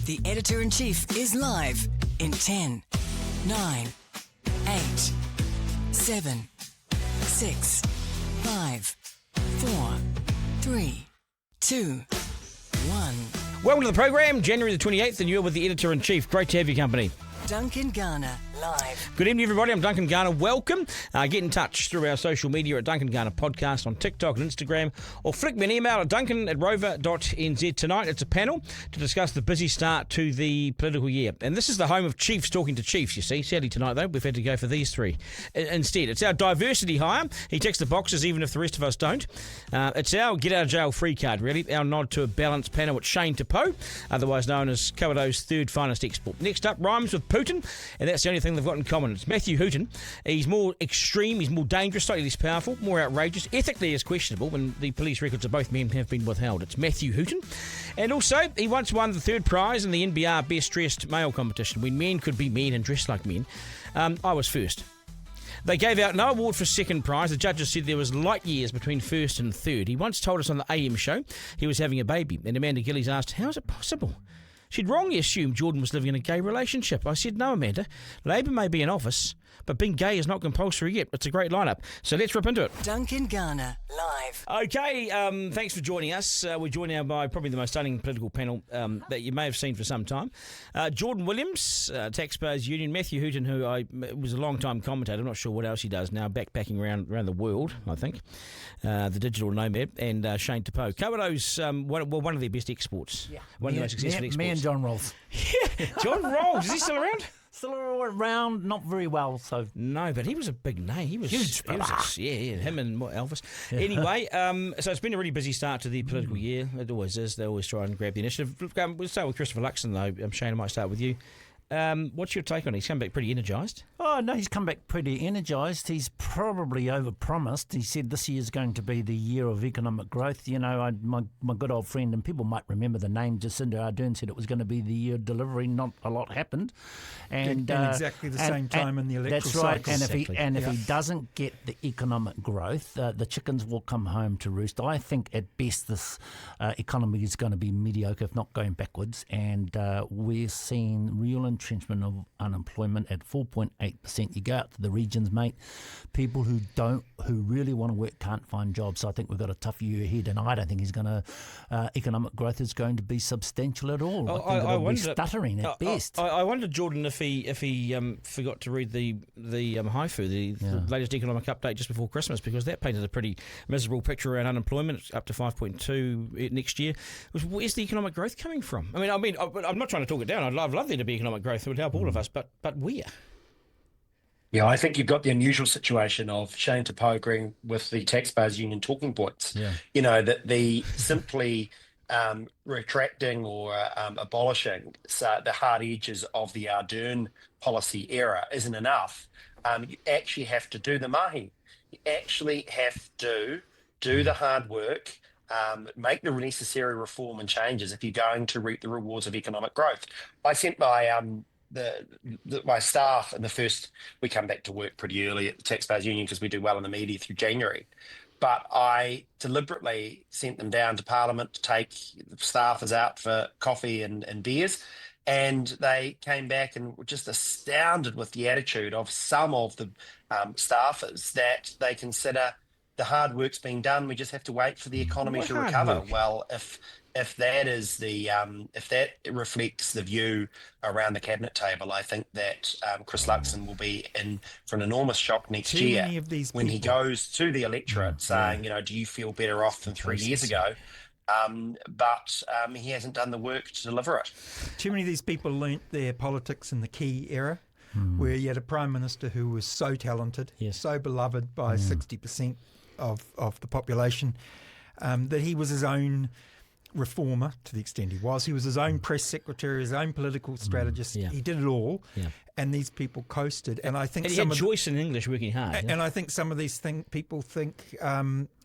The Editor-in-Chief is live in 10, 9, 8, 7, 6, 5, 4, 3, 2, 1. Welcome to the program, January the 28th, and you're with the Editor-in-Chief. Great to have your company. Duncan Garner, live. Good evening, everybody. I'm Duncan Garner. Welcome. Get in touch through our social media at Duncan Garner Podcast on TikTok and Instagram, or flick me an email at duncan@rover.nz. Tonight, it's a panel to discuss the busy start to the political year. And this is the home of Chiefs talking to Chiefs, you see. Sadly, tonight, though, we've had to go for these three instead. It's our diversity hire. He ticks the boxes even if the rest of us don't. It's our get-out-of-jail-free card, really. Our nod to a balanced panel at Shane Tapo, otherwise known as Kawerau's third finest export. Next up, rhymes with Hooton, and that's the only thing they've got in common. It's Matthew Hooton. He's more extreme, he's more dangerous, slightly less powerful, more outrageous, ethically is questionable when the police records of both men have been withheld. It's Matthew Hooton. And also, he once won the third prize in the NBR Best Dressed Male competition, when men could be men and dress like men. I was first. They gave out no award for second prize. The judges said there was light years between first and third. He once told us on the AM show he was having a baby, and Amanda Gillies asked, how is it possible? She'd wrongly assumed Jordan was living in a gay relationship. I said, no, Amanda, Labor may be in office, but being gay is not compulsory yet. It's a great lineup. So let's rip into it. Duncan Garner, live. Okay, thanks for joining us. We're joined now by probably the most stunning political panel that you may have seen for some time. Jordan Williams, Taxpayers Union, Matthew Hooton, who was a long-time commentator. I'm not sure what else he does now, backpacking around the world, I think. The digital nomad, and Shane Tapo. Kawerau's one of their best exports. Yeah. One of the most successful exports. Me and John Rolls. Yeah, John Rolls. Is he still around? Still around, not very well. So no, but he was a big name. He was huge. Yeah. Him and Elvis. Yeah. Anyway, so it's been a really busy start to the political year. It always is. They always try and grab the initiative. We'll start with Christopher Luxon, though. Shane, I might start with you. What's your take on it? He's come back pretty energised. Oh, no, he's come back pretty energised. He's probably overpromised. He said this year's going to be the year of economic growth. You know, my good old friend, and people might remember the name, Jacinda Ardern, said it was going to be the year of delivery. Not a lot happened. And exactly the same time in the electoral cycle. That's right. Cycle. And if he doesn't get the economic growth, the chickens will come home to roost. I think at best this economy is going to be mediocre, if not going backwards. And we're seeing real entrenchment of unemployment at 4.8%. You go out to the regions, mate, people who really want to work can't find jobs. So I think we've got a tough year ahead, and I don't think economic growth is going to be substantial at all. I think it'll be stuttering at best. I wondered, Jordan, if he forgot to read the HIFU, the latest economic update just before Christmas, because that painted a pretty miserable picture around unemployment. It's up to 5.2 next year. Where's the economic growth coming from? I mean, I'm not trying to talk it down. I'd love there to be economic growth. It would help all of us, but where? Yeah, I think you've got the unusual situation of Shane Tapo agreeing with the Taxpayers Union talking points. Yeah. You know, that the simply retracting or abolishing the hard edges of the Ardern policy era isn't enough. You actually have to do the mahi. You actually have to do the hard work, make the necessary reform and changes if you're going to reap the rewards of economic growth. I sent my staff in the first, we come back to work pretty early at the Taxpayers Union because we do well in the media through January. But I deliberately sent them down to Parliament to take the staffers out for coffee and beers. And they came back and were just astounded with the attitude of some of the staffers that they consider the hard work's being done. We just have to wait for the economy to recover. Well, if that is if that reflects the view around the cabinet table, I think that Chris Luxon will be in for an enormous shock next year when he goes to the electorate saying, do you feel better off than 3 years ago? But he hasn't done the work to deliver it. Too many of these people learnt their politics in the key era, where you had a prime minister who was so talented, so beloved by 60% of the population, that he was his own reformer to the extent he was. He was his own press secretary, his own political strategist. He did it all, and these people coasted. And I think he had Joyce in English working hard. And I think some of these people think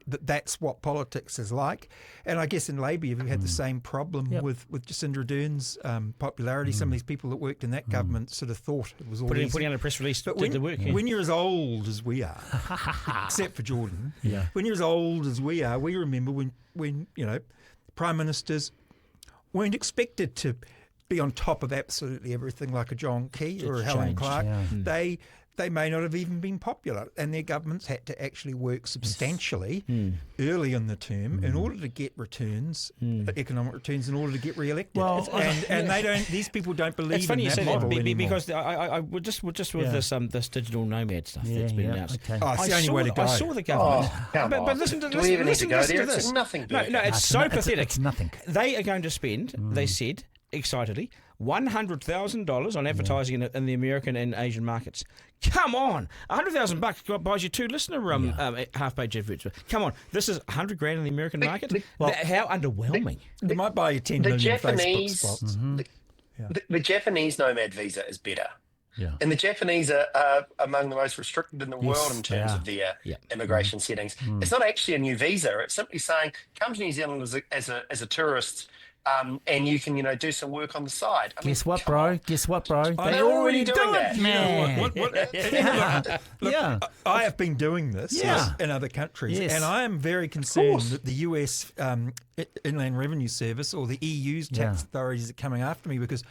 that's what politics is like. And I guess in Labour you've had the same problem with Jacinda Ardern's popularity. Some of these people that worked in that government sort of thought it was all easy. Putting out a press release did the work. When you're as old as we are, except for Jordan, when you're as old as we are, we remember when prime ministers weren't expected to be on top of absolutely everything like a John Key or a It's Helen changed, Clark. yeah. They may not have even been popular, and their governments had to actually work substantially early in the term in order to get returns, economic returns, in order to get re-elected. Well, and they don't. These people don't believe It's funny in you that say model that anymore. because I would just with this digital nomad stuff that's been announced. Okay. Oh, it's the only way to go. I saw the government. come but on. listen to Do we even need to go there? this. It's nothing. No, Duncan. it's so pathetic. It's nothing. They are going to spend, they said excitedly, $100,000 on advertising in the American and Asian markets. Come on, $100,000 buys you 2 listener half-page adverts. Come on, this is $100,000 in the American market. How underwhelming! They might buy you 10 The million Japanese, Facebook spots. the Japanese nomad visa is better. Yeah. And the Japanese are among the most restricted in the world in terms of their immigration settings. It's not actually a new visa. It's simply saying, come to New Zealand as a tourist, and you can, do some work on the side. Guess what, bro? They're already doing that. man. Look, I have been doing this in other countries, and I am very concerned that the US Inland Revenue Service or the EU's tax authorities are coming after me because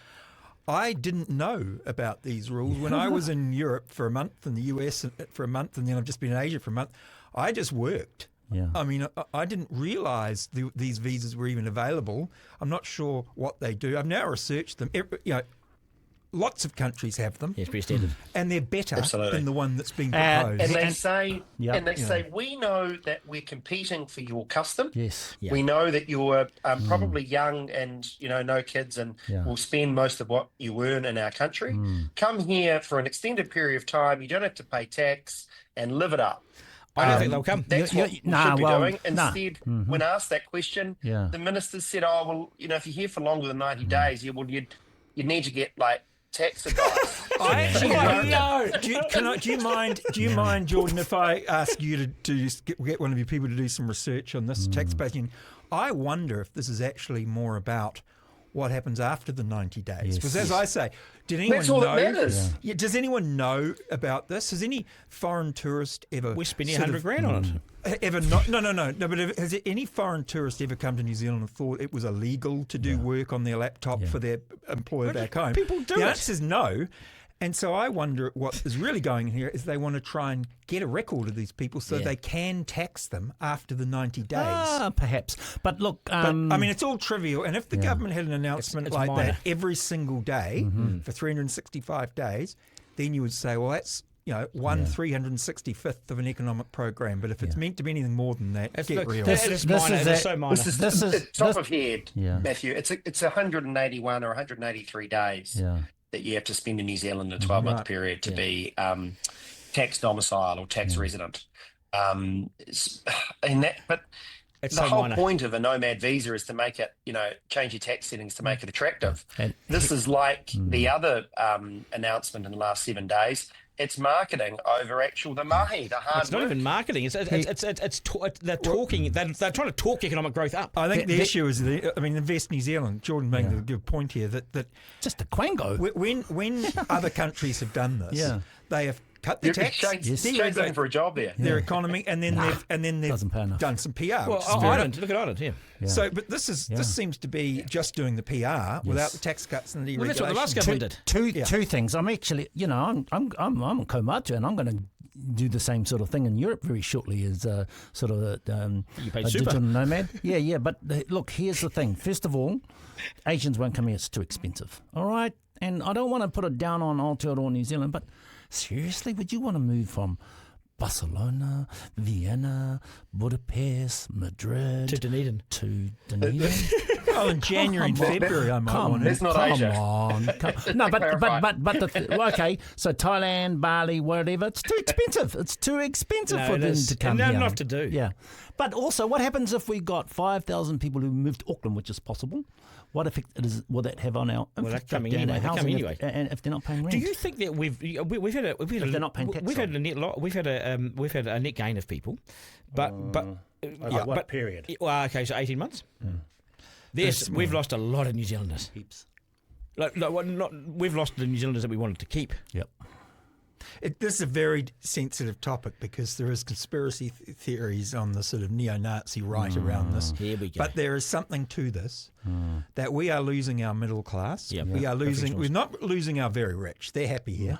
I didn't know about these rules. When I was in Europe for a month, in the US for a month, and then I've just been in Asia for a month, I just worked. Yeah. I mean, I didn't realise these visas were even available. I'm not sure what they do. I've now researched them. Lots of countries have them. Yes, pretty standard. And they're better Absolutely. than the one that's being proposed. And they say, we know that we're competing for your custom. Yes. We know that you're probably young and, no kids and will spend most of what you earn in our country. Come here for an extended period of time. You don't have to pay tax and live it up. I don't think they'll come. That's what we should be doing. Instead, when asked that question, Yeah. the ministers said, "Oh, well, if you're here for longer than 90 days, you'd need to get tax advice." I actually know. Do you mind, Jordan, if I ask you to get one of your people to do some research on this tax budgeting? I wonder if this is actually more about what happens after the 90 days. Because as I say, did anyone That's all know? that matters. Yeah, does anyone know about this? Has any foreign tourist ever? We're spending $100,000 on it. Ever not? No. But has any foreign tourist ever come to New Zealand and thought it was illegal to do work on their laptop for their employer back home? People do The it. answer is no. And so I wonder what is really going here is they want to try and get a record of these people so they can tax them after the 90 days. Perhaps. But look, But, I mean, it's all trivial. And if the government had an announcement it's like minor. that every single day for 365 days, then you would say, well, that's 365th of an economic program. But if it's meant to be anything more than that, get real. It's minor. It's so minor. This is Top of head, Yeah. Matthew. It's 181 or 183 days that you have to spend in New Zealand in a 12-month period to be tax domicile or tax resident. But It's the so whole minor. point of a nomad visa is to make it, change your tax settings to make it attractive. And- This is like the other announcement in the last 7 days. It's marketing over the mahi, the hard It's not work. even marketing. They're talking. They're trying to talk economic growth up. I think the issue is, Invest New Zealand. Jordan made a good point here that just a quango. when other countries have done this, they have cut the You're tax, Shane's looking for a job there. their economy, and then they've Doesn't pay enough. done some PR. Well, which is very Ireland. Look at Ireland. Yeah. So, but this seems to be just doing the PR without the tax cuts and the Well, that's what the last deregulation. government did. Two things. I'm actually, I'm a Komatu, and I'm going to do the same sort of thing in Europe very shortly as sort of a paid super. digital nomad. Yeah. But look, here's the thing. First of all, Asians won't come here. It's too expensive. All right. And I don't want to put it down on Aotearoa New Zealand, but seriously, would you want to move from Barcelona, Vienna, Budapest, Madrid To Dunedin. to Dunedin? Oh, in January and February, I might want It's to. not Asia. No, okay. So Thailand, Bali, whatever. It's too expensive. It's too expensive No, for it them is. to come And here. not enough to do. Yeah, but also, what happens if we got 5,000 people who moved to Auckland, which is possible? What effect will that have on our they're coming infrastructure and anyway. They're housing coming if- anyway. and if they're not paying rent? Do you think that we've had a If they're not paying tax we've had on. a net lot, we've had a net gain of people, but Over what period? well, okay, so 18 months. Yes, we've lost a lot of New Zealanders. Heaps. We've lost the New Zealanders that we wanted to keep. Yep. This is a very sensitive topic because there is conspiracy theories on the sort of neo-Nazi right around this. Here we go. But there is something to this, that we are losing our middle class. Yep. We are losing. We're not losing our very rich. They're happy here.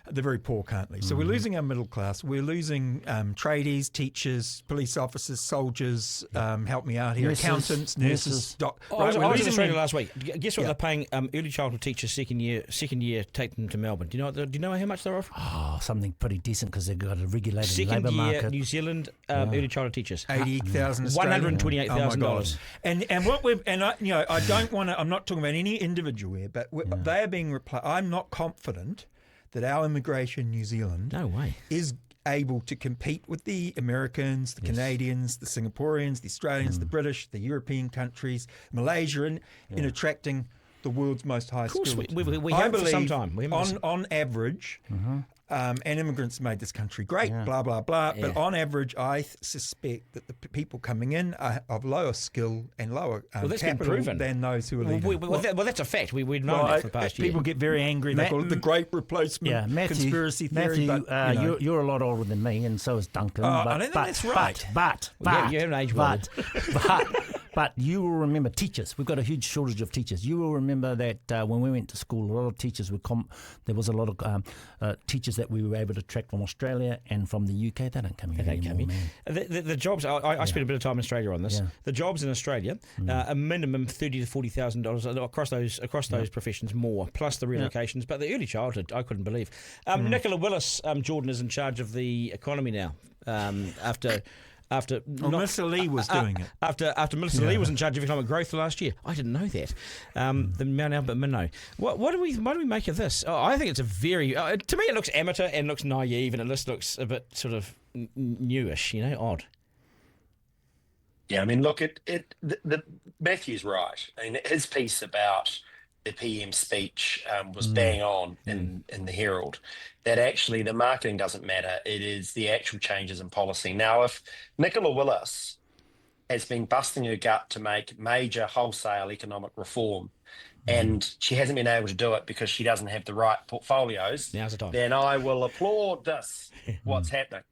The very poor can't leave. So we're losing our middle class. We're losing tradies, teachers, police officers, soldiers. Help me out here. Nurses, accountants, nurses. I was in Australia last week. Guess what they're paying early childhood teachers second year take them to Melbourne. Do you know how much they're offering? Oh, something pretty decent because they've got a regulated Second labour year market. New Zealand early childhood teachers. $80,000. $128,000. And what we've I don't want to. I'm not talking about any individual here, but they are being replaced. I'm not confident that our immigration in New Zealand is able to compete with the Americans, the Canadians, the Singaporeans, the Australians, the British, the European countries, Malaysia, in attracting the world's most high skilled. Of course, we have for some time. On average, and immigrants made this country great, blah, blah, blah. Yeah. But on average, I suspect that the people coming in are of lower skill and lower capital than those who are leaving. Well, that's a fact. We've known that for the past year. People get very angry. They call it the great replacement conspiracy theory. Matthew, you're a lot older than me, and so is Duncan. I don't think that's right. But you have an age word. But you will remember teachers. We've got a huge shortage of teachers. You will remember that when we went to school, a lot of teachers there was a lot of teachers that we were able to attract from Australia and from the UK. They don't come here anymore, man. The jobs. I spent a bit of time in Australia on this. Yeah. The jobs in Australia, a minimum $30,000 to $40,000 across those professions, more plus the relocations. But the early childhood, I couldn't believe. Nicola Willis, Jordan, is in charge of the economy now. After Melissa Lee was doing it. After Melissa Lee was in charge of economic growth last year. I didn't know that. The Mount Albert Minnow. What do we make of this? I think it's a very to me it looks amateur and looks naive and it just looks a bit sort of newish, odd. Yeah, I mean, look, Matthew's right. I mean, his piece about the PM speech was bang on in the Herald, that actually the marketing doesn't matter. It is the actual changes in policy. Now, if Nicola Willis has been busting her gut to make major wholesale economic reform and she hasn't been able to do it because she doesn't have the right portfolios, now's the time. Then I will applaud what's happening.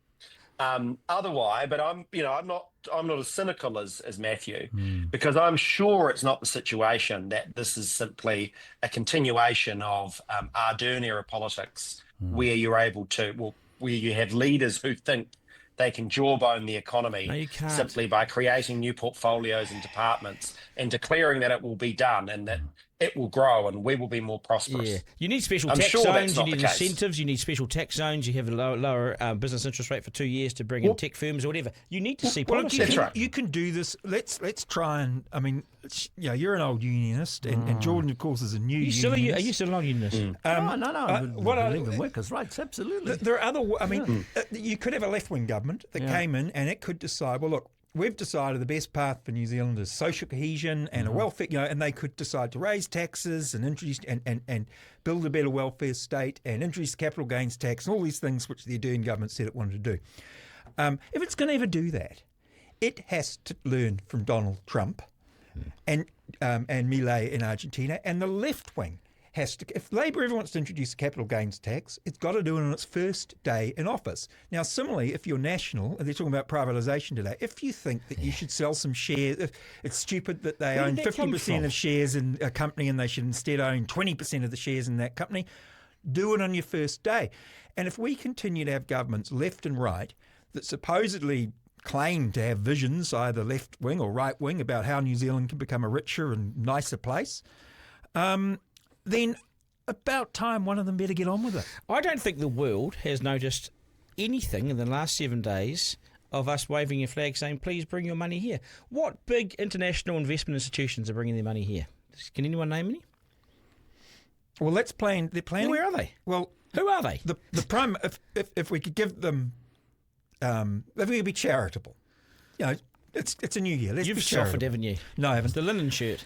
Otherwise, but I'm not as cynical as Matthew, because I'm sure it's not the situation that this is simply a continuation of Ardern era politics, where you're able to, where you have leaders who think they can jawbone the economy simply by creating new portfolios and departments and declaring that it will be done and that it will grow and we will be more prosperous. Yeah. You need special tax zones, you need incentives, you need special tax zones, you have a lower business interest rate for 2 years to bring in tech firms or whatever. You need to see policy. That's right. You can do this. Let's try and, I mean, you're an old unionist and Jordan, of course, is a new unionist. Are you still an old unionist? No. What I believe in workers' rights, absolutely. There are other, you could have a left-wing government that came in and it could decide, well, look, we've decided the best path for New Zealand is social cohesion and a welfare, and they could decide to raise taxes and introduce and build a better welfare state and introduce capital gains tax and all these things which the Ardern government said it wanted to do. If it's going to ever do that, it has to learn from Donald Trump and Milei in Argentina, and the left wing has to. If Labor ever wants to introduce a capital gains tax, it's got to do it on its first day in office. Now, similarly, if you're national, and they're talking about privatisation today, if you think that you should sell some shares, if it's stupid that they own 50% of shares in a company and they should instead own 20% of the shares in that company, do it on your first day. And if we continue to have governments left and right that supposedly claim to have visions, either left wing or right wing, about how New Zealand can become a richer and nicer place, then about time one of them better get on with it. I don't think the world has noticed anything in the last 7 days of us waving a flag saying, please bring your money here. What big international investment institutions are bringing their money here? Can anyone name any? Well, they're planning. Where are they? Well, who are they? The prime. If we could give them, if we could be charitable, it's a new year. Let's You've be charitable. suffered, haven't you? No, I haven't. The linen shirt.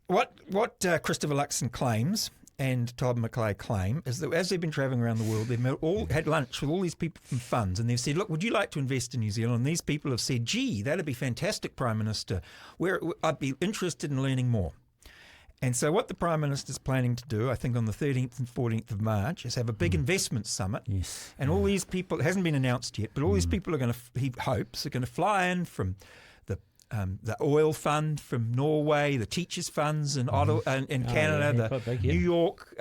What Christopher Luxon claims and Todd McClay claim is that as they've been travelling around the world, they've all had lunch with all these people from funds, and they've said, look, would you like to invest in New Zealand? And these people have said, gee, that'd be fantastic, Prime Minister. I'd be interested in learning more. And so what the Prime Minister's planning to do, I think on the 13th and 14th of March, is have a big investment summit. Yes. And all these people, it hasn't been announced yet, but all these people are going to, he hopes, are going to fly in from the oil fund from Norway, the teachers' funds in Canada, New York,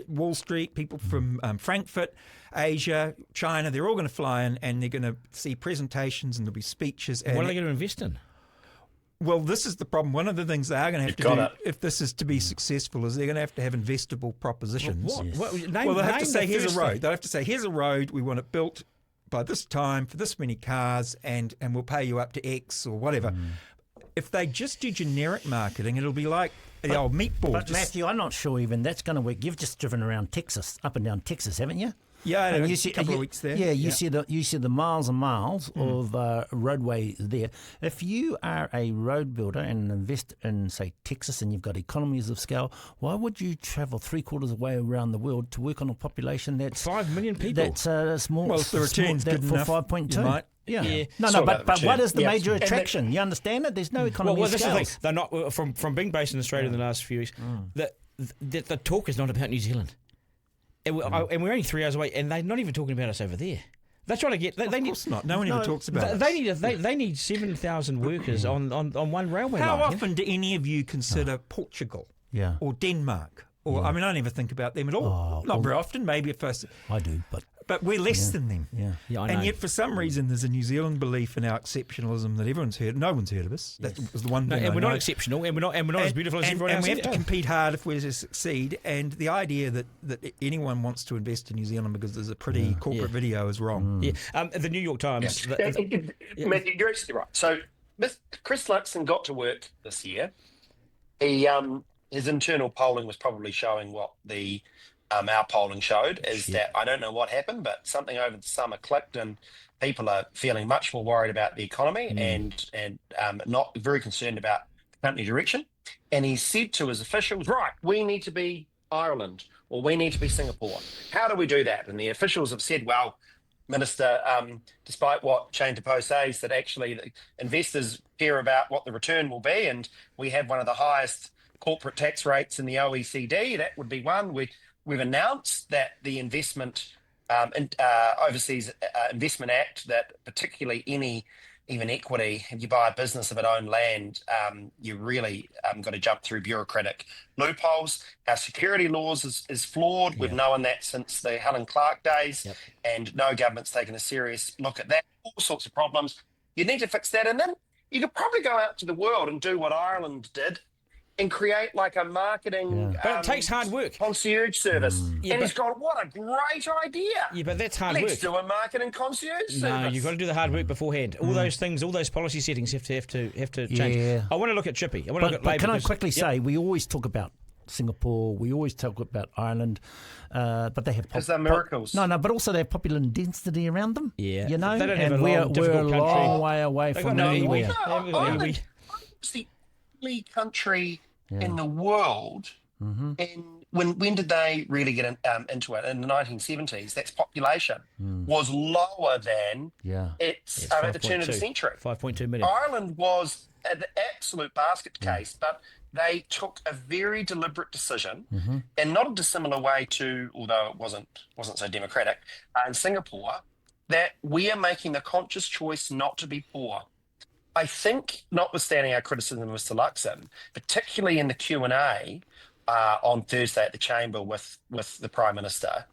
Wall Street, people from Frankfurt, Asia, China. They're all going to fly in, and they're going to see presentations, and there'll be speeches. And what are they going to invest in? Well, this is the problem. One of the things they are going to have to do, if this is to be successful, is they're going to have investable propositions. What? They'll have to say, here's a road. They'll have to say, here's a road, we want it built by this time for this many cars, and we'll pay you up to X or whatever. If they just do generic marketing, it'll be like the old meatball. But Matthew, I'm not sure even that's going to work. You've just driven around Texas, up and down Texas, haven't you? Yeah, and you see a couple of weeks there. Yeah, you see the miles and miles of roadway there. If you are a road builder and invest in, say, Texas, and you've got economies of scale, why would you travel 3/4 of the way around the world to work on a population that's 5 million people? That's small. Well, if the return's good for enough, 5.2. Yeah. No, but what is the major attraction? You understand it? There's no economy of scale. This is the thing. They're not from being based in Australia in the last few weeks. The talk is not about New Zealand. And we're only 3 hours away, and they're not even talking about us over there. They're trying to get. Of course not. No one ever talks about it. They need 7,000 workers on one railway line. How often do any of you consider Portugal? Yeah. Or Denmark? Or I mean, I never think about them at all. Not very often. Maybe if I do, but we're less than them. Yeah, I know. And yet, for some reason, there's a New Zealand belief in our exceptionalism that everyone's heard. No one's heard of us. That was the one thing. And we're not exceptional, and we're not as beautiful as everyone else. And we have to compete hard if we're to succeed. And the idea that anyone wants to invest in New Zealand because there's a pretty corporate video is wrong. Yeah. The New York Times. Matthew, you're absolutely right. So Chris Luxon got to work this year. His internal polling was probably showing what our polling showed is that I don't know what happened, but something over the summer clicked, and people are feeling much more worried about the economy and not very concerned about the company direction. And he said to his officials, right, we need to be Ireland or we need to be Singapore. How do we do that? And the officials have said, well, Minister, despite what Shane Tapo says, that actually the investors care about what the return will be, and we have one of the highest corporate tax rates in the OECD. That would be one. We've announced that the Overseas Investment Act, that particularly even equity, if you buy a business of its own land, you really got to jump through bureaucratic loopholes. Our security laws is flawed. We've known that since the Helen Clark days, and no government's taken a serious look at that. All sorts of problems. You need to fix that, and then you could probably go out to the world and do what Ireland did and create like a marketing but it takes hard work. Concierge service. And he's gone, what a great idea. Yeah, but that's hard work. Let's do a marketing concierge service. No, you've got to do the hard work beforehand. All those things, all those policy settings have to change. I want to look at Chippy. I want to look at Labour. Can I quickly say, we always talk about Singapore, we always talk about Ireland, but they have because they're miracles. No, but also they have population density around them. Yeah, you know, they don't and we're a long way away from anywhere. Ireland was the only country in the world, and when did they really get into it? In the 1970s, that's population was lower than its at the turn of the century. 5.2 million. Ireland was the absolute basket case, but they took a very deliberate decision, and not a dissimilar way to, although it wasn't so democratic, in Singapore, that we are making the conscious choice not to be poor. I think, notwithstanding our criticism of Mr. Luxon, particularly in the Q&A on Thursday at the Chamber with the Prime Minister,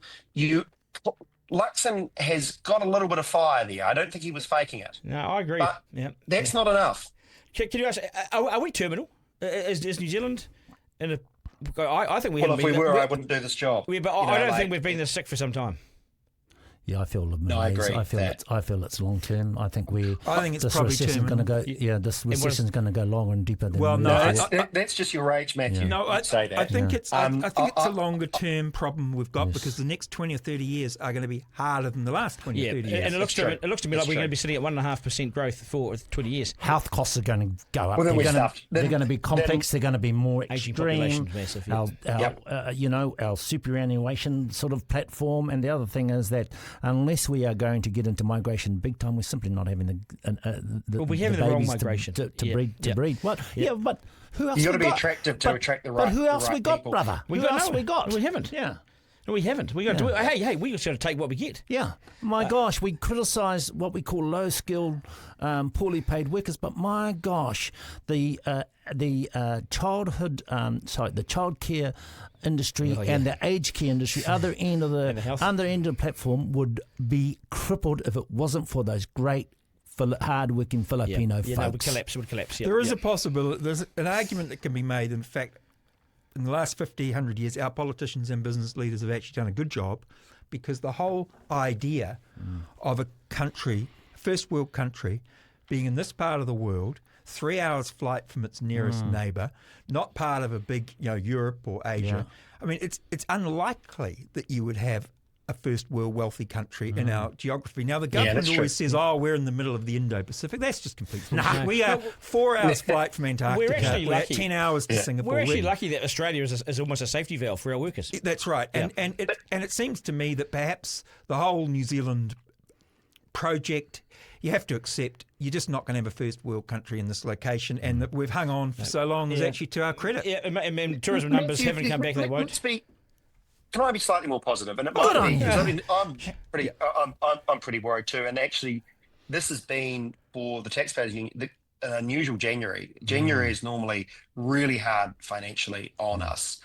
Luxon has got a little bit of fire there. I don't think he was faking it. No, I agree. But that's not enough. Can you ask, are we terminal? Is New Zealand in a... I think we haven't been... Well, if we were, I wouldn't do this job. But I don't think we've been this sick for some time. Yeah, I feel the I agree. I feel it's long term. I think it's this probably recession's going to go. Yeah, this recession's going to go longer and deeper than. Well, no, that's just your age, Matthew. No, I say that. I think it's a longer term problem we've got because the next 20 or 30 years are going to be harder than the last 20 or 30 years. And it looks to me like we're going to be sitting at 1.5% growth for 20 years. Health costs are going to go up. Well, they're going to be complex. They're going to be more extreme. Massive, our superannuation sort of platform, and the other thing is that unless we are going to get into migration big time, we're simply not having we're having the wrong migration to breed. What? Yeah, but who else? You got to we be got? attractive to attract the right. But who else the right we got, people. brother? We haven't. Yeah. No, we haven't. We got to do it. Hey, we just got to take what we get. Yeah. My gosh, we criticise what we call low-skilled, poorly paid workers, but my gosh, the childcare industry and the aged care industry, other end of the platform, would be crippled if it wasn't for those great hard-working Filipino folks. No, it would collapse. There is a possibility. There's an argument that can be made. In fact, in the last 50, 100 years, our politicians and business leaders have actually done a good job, because the whole idea of a country, first world country, being in this part of the world, 3 hours flight from its nearest neighbour, not part of a big, Europe or Asia. I mean, it's unlikely that you would have a first world wealthy country in our geography. Now, the government always says, we're in the middle of the Indo-Pacific. That's just complete bullshit. We are 4 hours flight from Antarctica. We're actually lucky. 10 hours to Singapore. We're actually lucky that Australia is almost a safety valve for our workers. That's right. And it seems to me that perhaps the whole New Zealand project, you have to accept you're just not going to have a first world country in this location, and that we've hung on for so long is actually to our credit. Yeah, and tourism numbers haven't come back, they won't. Can I be slightly more positive? And it might be, because I'm pretty worried too. And actually, this has been for the taxpayers union an unusual January. January is normally really hard financially on us.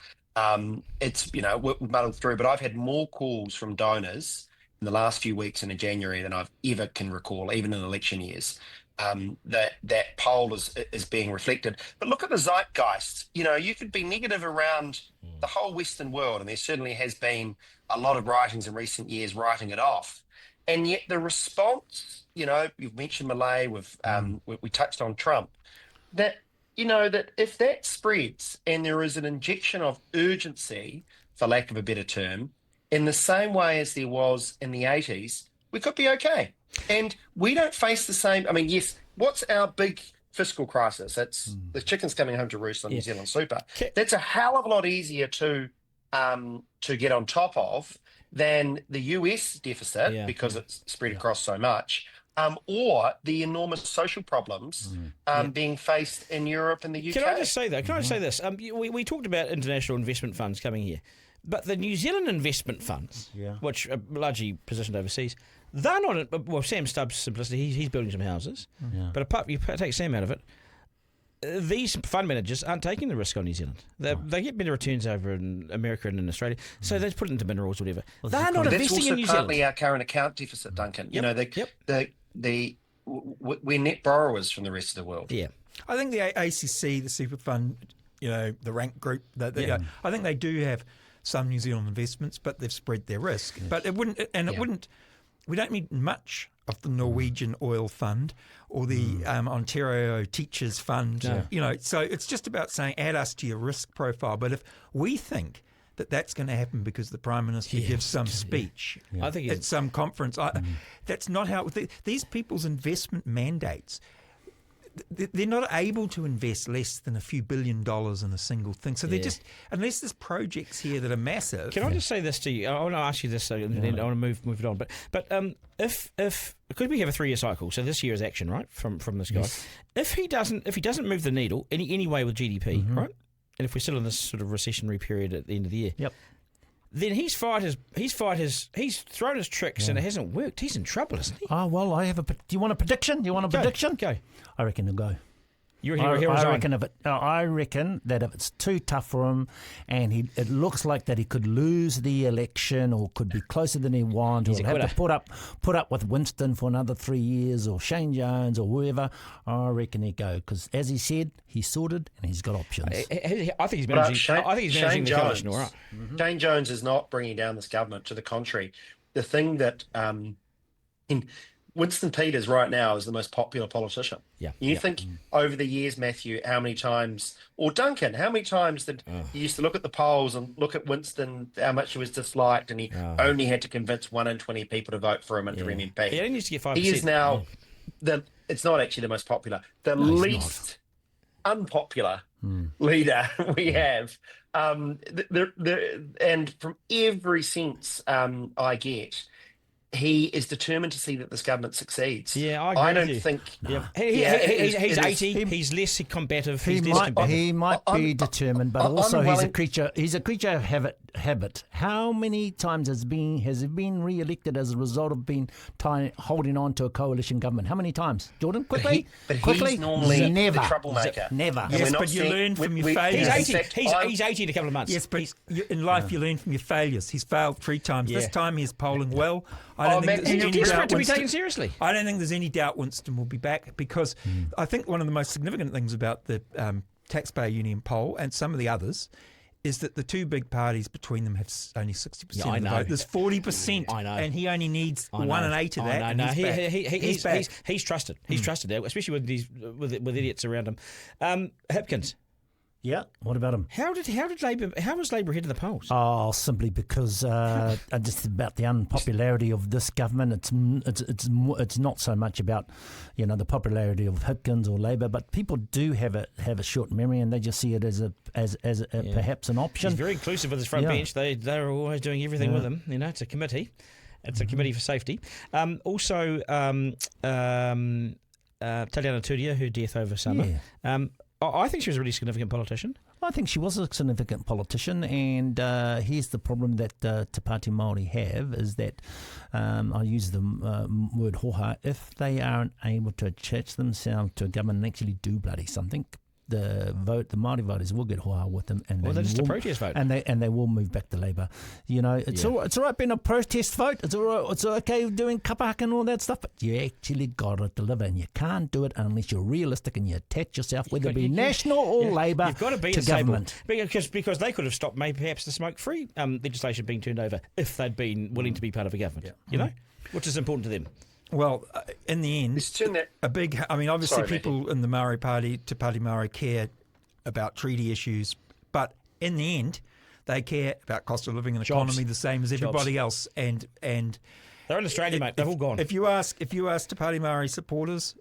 It's we're muddled through, but I've had more calls from donors in the last few weeks in January than I've ever can recall, even in election years. That poll is being reflected. But look at the zeitgeist. You could be negative around the whole Western world, and there certainly has been a lot of writings in recent years writing it off. And yet the response, you've mentioned Malay, we touched on Trump, that if that spreads and there is an injection of urgency, for lack of a better term, in the same way as there was in the 80s, we could be okay. And we don't face the same. I mean, yes, what's our big fiscal crisis? It's the chickens coming home to roost on New Zealand Super. That's a hell of a lot easier to get on top of than the US deficit because it's spread across so much, or the enormous social problems being faced in Europe and the UK. Can I just say, though, can I say this? We talked about international investment funds coming here, but the New Zealand investment funds, which are largely positioned overseas, they're not. Well, Sam Stubbs' simplicity, he's building some houses, but apart you take Sam out of it, these fund managers aren't taking the risk on New Zealand. They get better returns over in America and in Australia, so they put it into minerals or whatever. They're not investing in New Zealand. That's also partly our current account deficit, Duncan. We're net borrowers from the rest of the world. Yeah, I think the ACC, the super fund, the rank group, I think they do have some New Zealand investments, but they've spread their risk. Yes. But it wouldn't. We don't need much of the Norwegian Oil Fund or the Ontario Teachers Fund. No. So it's just about saying add us to your risk profile. But if we think that that's going to happen because the Prime Minister gives some speech I think at some conference, that's not how these people's investment mandates. They're not able to invest less than a few $1 billion in a single thing. So they're just, unless there's projects here that are massive. Can I just say this to you? I want to ask you this, and then I want to move it on. But if could we have a 3-year cycle? So this year is action, right, from this guy. Yes. If he doesn't move the needle any way with GDP, right, and if we're still in this sort of recessionary period at the end of the year, then he's thrown his tricks and it hasn't worked. He's in trouble, isn't he? Oh, well, do you want a prediction? Go. I reckon he'll go. I reckon that if it's too tough for him, and it looks like that he could lose the election or could be closer than he wants, or have to put up with Winston for another 3 years, or Shane Jones or whoever, I reckon he'd go, because as he said, he's sorted and he's got options. I think he's managing the coalition all right. Shane Jones is not bringing down this government. To the contrary, the thing that Winston Peters right now is the most popular politician. Yeah. You think over the years, Matthew, how many times, or Duncan, how many times did you used to look at the polls and look at Winston, how much he was disliked, and he only had to convince 1 in 20 people to vote for him into MP. He only needs to get 5%. He is now it's not actually the most popular, least unpopular leader we have. And from every sense I get, he is determined to see that this government succeeds. Yeah, I agree I don't with you. think. Yeah. He's It is. 80. He's less combative. He He's less might, combative. he might be determined, but I'm also he's a willing- creature. He's a creature of habit. How many times has he been re-elected as a result of holding on to a coalition government? How many times, Jordan? Quickly, But quickly. he's normally Never. the troublemaker. Never. And Yes, we're not but you seeing- learn from your He's failures. 80. In fact, He's 80 in a couple of months. Yes, but in life you learn from your failures. He's failed 3 times. Yeah. This time he's polling well. I don't think man, there's He's any desperate doubt to be Winston- taken seriously. I don't think there's any doubt Winston will be back, because I think one of the most significant things about the Taxpayer Union poll and some of the others is that the 2 big parties between them have only 60% Yeah, I of the know. vote. There's 40%, I know. and he only needs 1 and 8 of that. I and know. he's back. He's trusted. He's trusted, especially with these with idiots around him. Hipkins, Yeah. What about him? how was Labor ahead of the polls? Oh, simply because just about the unpopularity of this government. It's not so much about the popularity of Hipkins or Labor, but people do have a short memory, and they just see it as perhaps an option. He's very inclusive with his front bench. They're always doing everything with him. It's a committee. It's a committee for safety. Also, Taliana Turia, who death over summer. Yeah. I think she was a really significant politician. I think she was a significant politician, and here's the problem that Te Pāti Māori have, is that I use the word hoha, if they aren't able to attach themselves to a government and actually do bloody something, the Māori voters will get hoha with them, and Well, they're just a protest vote. and they will move back to Labour. It's all right being a protest vote. It's all right. It's okay doing kapahaka and all that stuff, but you actually got to deliver, and you can't do it unless you're realistic and you attach yourself, whether it be National or Labour, You've got to be to government. because they could have stopped maybe perhaps the smoke-free legislation being turned over if they'd been willing to be part of a government. Which is important to them. Well, in the end, Let's turn that. obviously Sorry, people in the Maori Party, Te Pāti Māori, care about treaty issues, but in the end, they care about cost of living and Jobs. economy the same as everybody else. And They're in Australia, mate. They've all gone. If you ask Te Pāti Māori supporters,